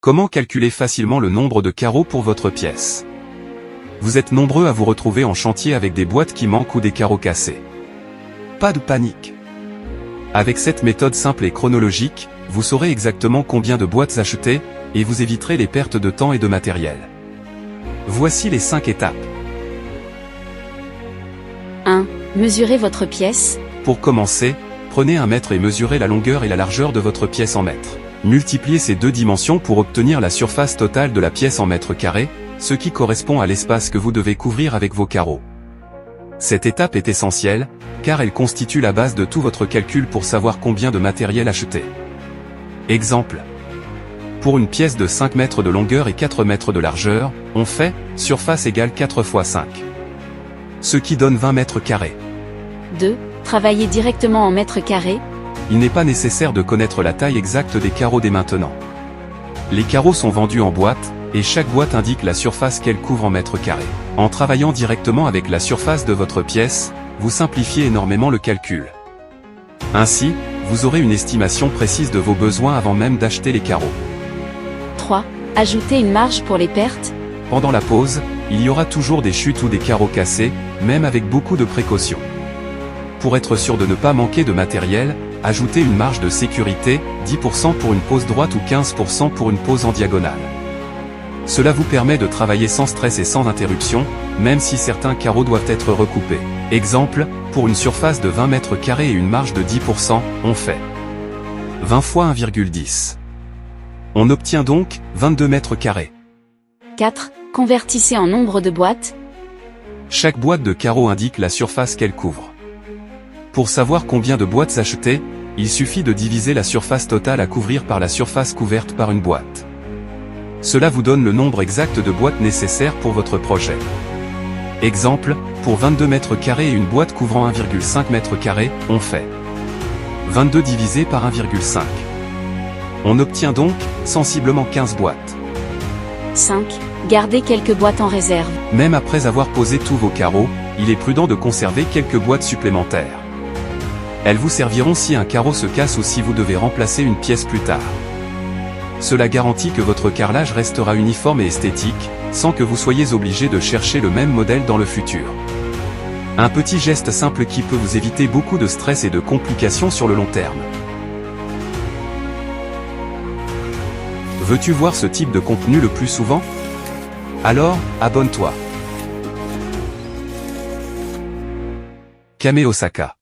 Comment calculer facilement le nombre de carreaux pour votre pièce? Vous êtes nombreux à vous retrouver en chantier avec des boîtes qui manquent ou des carreaux cassés. Pas de panique. Avec cette méthode simple et chronologique, vous saurez exactement combien de boîtes acheter, et vous éviterez les pertes de temps et de matériel. Voici les 5 étapes. 1. Mesurez votre pièce. Pour commencer, prenez un mètre et mesurez la longueur et la largeur de votre pièce en mètres. Multipliez ces deux dimensions pour obtenir la surface totale de la pièce en mètres carrés, ce qui correspond à l'espace que vous devez couvrir avec vos carreaux. Cette étape est essentielle, car elle constitue la base de tout votre calcul pour savoir combien de matériel acheter. Exemple. Pour une pièce de 5 mètres de longueur et 4 mètres de largeur, on fait surface égale 4 x 5. Ce qui donne 20 mètres carrés. 2. Travaillez directement en mètres carrés. Il n'est pas nécessaire de connaître la taille exacte des carreaux dès maintenant. Les carreaux sont vendus en boîte, et chaque boîte indique la surface qu'elle couvre en mètres carrés. En travaillant directement avec la surface de votre pièce, vous simplifiez énormément le calcul. Ainsi, vous aurez une estimation précise de vos besoins avant même d'acheter les carreaux. 3. Ajoutez une marge pour les pertes. Pendant la pause, il y aura toujours des chutes ou des carreaux cassés, même avec beaucoup de précautions. Pour être sûr de ne pas manquer de matériel, ajoutez une marge de sécurité, 10% pour une pose droite ou 15% pour une pose en diagonale. Cela vous permet de travailler sans stress et sans interruption, même si certains carreaux doivent être recoupés. Exemple, pour une surface de 20 mètres carrés et une marge de 10%, on fait 20 x 1,10. On obtient donc 22 mètres carrés. 4. Convertissez en nombre de boîtes. Chaque boîte de carreaux indique la surface qu'elle couvre. Pour savoir combien de boîtes acheter, il suffit de diviser la surface totale à couvrir par la surface couverte par une boîte. Cela vous donne le nombre exact de boîtes nécessaires pour votre projet. Exemple, pour 22 mètres carrés et une boîte couvrant 1,5 mètre carré, on fait 22 divisé par 1,5. On obtient donc, sensiblement 15 boîtes. 5. Gardez quelques boîtes en réserve. Même après avoir posé tous vos carreaux, il est prudent de conserver quelques boîtes supplémentaires. Elles vous serviront si un carreau se casse ou si vous devez remplacer une pièce plus tard. Cela garantit que votre carrelage restera uniforme et esthétique, sans que vous soyez obligé de chercher le même modèle dans le futur. Un petit geste simple qui peut vous éviter beaucoup de stress et de complications sur le long terme. Veux-tu voir ce type de contenu le plus souvent? Alors, abonne-toi. Kame Osaka.